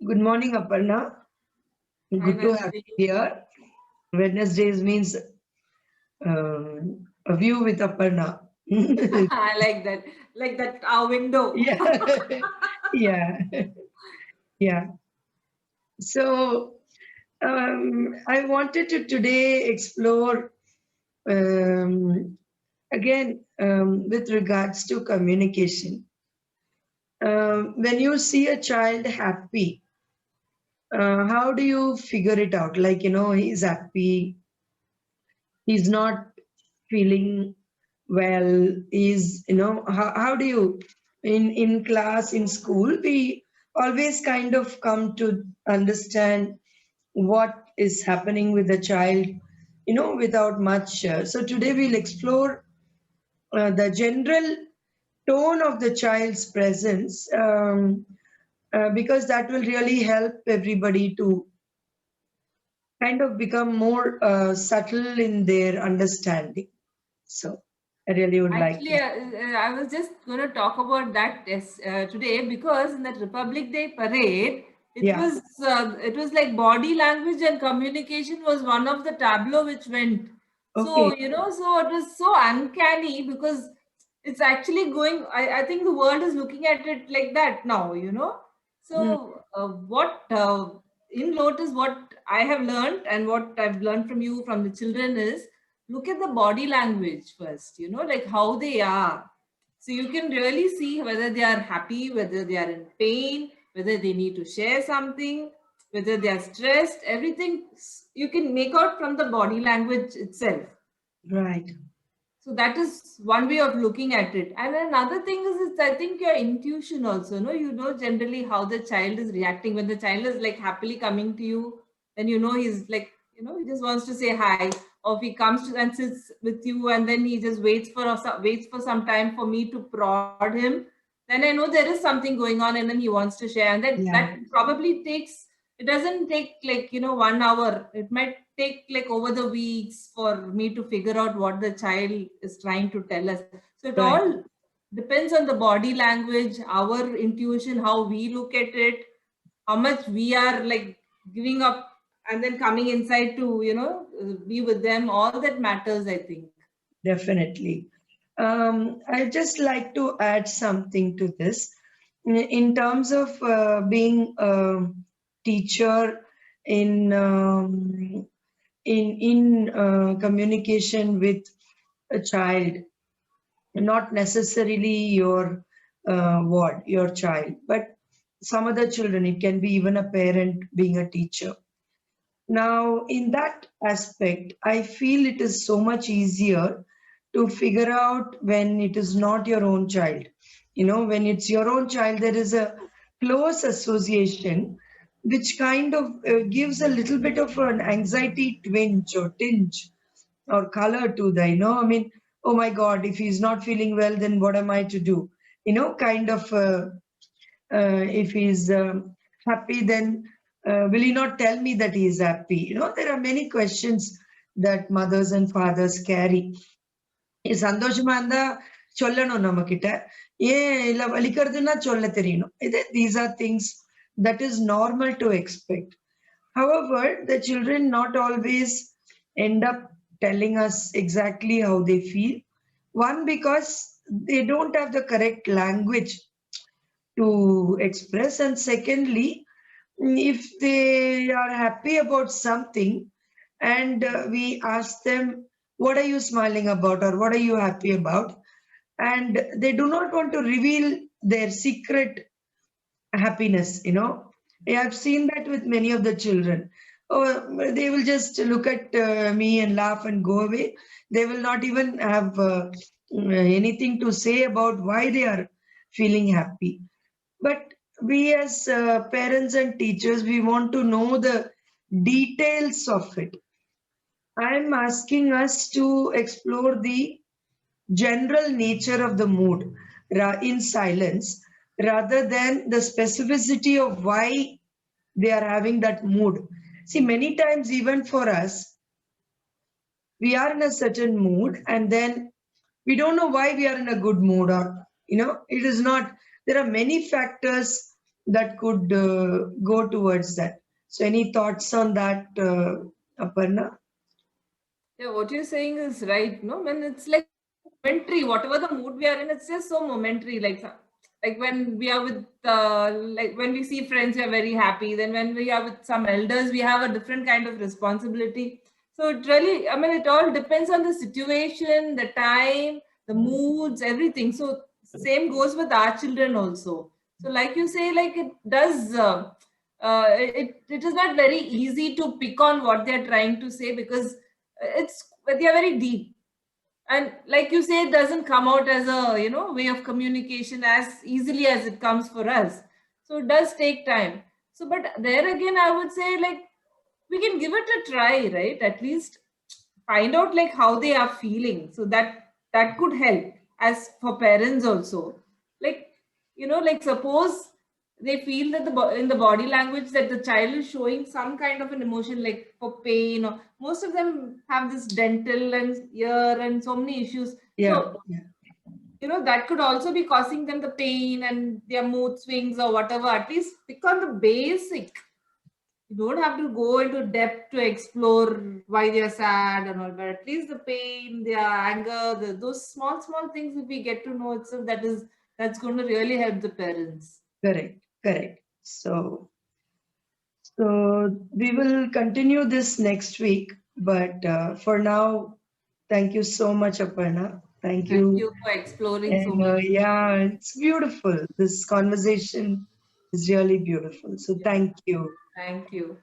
Good morning, Aparna. Hi, Good to have Nandini. you here. Wednesdays means a view with Aparna. I like that our window. Yeah, yeah, yeah. So I wanted to today explore again with regards to communication. When you see a child happy, how do you figure it out? Like, he's happy, he's not feeling well, is how do you in class, in school, we always kind of come to understand what is happening with the child, without much so today we'll explore the general tone of the child's presence, because that will really help everybody to kind of become more subtle in their understanding. So I really would like Actually, to. I was just going to talk about that today because in that Republic Day parade, Yeah. it was like body language and communication was one of the tableau which went. Okay. So it was so uncanny because it's actually going. I think the world is looking at it like that now. Mm, So what in Lotus, what I have learned and what I've learned from you from the children is look at the body language first, like how they are. So you can really see whether they are happy, whether they are in pain, whether they need to share something, whether they are stressed. Everything you can make out from the body language itself. right. So that is one way of looking at it. And another thing is, it's, I think your intuition also, no? You know generally how the child is reacting. When the child is like happily coming to you, then he's like, he just wants to say hi. Or if he comes to and sits with you and then he just waits for some time for me to prod him, then I know there is something going on and then he wants to share. And that Yeah. probably takes, it doesn't take like 1 hour. It might take like over the weeks for me to figure out what the child is trying to tell us. So it Right. all depends on the body language, our intuition, how we look at it, how much we are like giving up and then coming inside to be with them. All that matters, I think. Definitely. I just like to add something to this in terms of being a teacher in communication with a child, not necessarily your child, but some other children. It can be even a parent being a teacher. Now, in that aspect, I feel it is so much easier to figure out when it is not your own child. When it's your own child, there is a close association which kind of gives a little bit of an anxiety twinge or tinge or color to the, I mean, oh my God, if he's not feeling well, then what am I to do? Kind of. If he's happy, then will he not tell me that he is happy? There are many questions that mothers and fathers carry. சந்தோஷமா இருந்தா சொல்லணும் நம்ம கிட்ட, ஏன் இல்ல வலிக்கிறதுன்னா சொல்ல தெரியணும். These are things that is normal to expect. However, the children not always end up telling us exactly how they feel. One, because they don't have the correct language to express, and secondly, if they are happy about something and we ask them, what are you smiling about or what are you happy about, and they do not want to reveal their secret happiness. I have seen that with many of the children. Oh, they will just look at me and laugh and go away. They will not even have anything to say about why they are feeling happy. But we as parents and teachers, we want to know the details of it. I'm asking us to explore the general nature of the mood in silence rather than the specificity of why they are having that mood. See, many times, even for us, we are in a certain mood and then we don't know why we are in a good mood, or it is not. There are many factors that could go towards that. So, any thoughts on that, Aparna? Yeah, what you're saying is right. No, when it's like momentary, whatever the mood we are in, it's just so momentary. Like when we are with, like when we see friends, we are very happy. Then when we are with some elders, we have a different kind of responsibility. So it really, I mean, it all depends on the situation, the time, the moods, everything. So same goes with our children also. So like you say, like it does. It is not very easy to pick on what they are trying to say because they are very deep, and like you say, it doesn't come out as a way of communication as easily as it comes for us. So it does take time. So but there again, I would say, like, we can give it a try, right? At least find out like how they are feeling, so that could help as for parents also. Like, like suppose they feel that in the body language that the child is showing some kind of an emotion, like for pain, or most of them have this dental and ear and so many issues. Yeah, So yeah, that could also be causing them the pain and their mood swings or whatever. At least pick on the basic. You don't have to go into depth to explore why they are sad and all, but at least the pain, their anger, those small things, if we get to know itself, that's going to really help the parents. correct, correct. So we will continue this next week, but for now, thank you so much, Aparna. Thank Thank you. you for exploring so And much. yeah, it's beautiful. This conversation is really beautiful. So thank you. Thank you.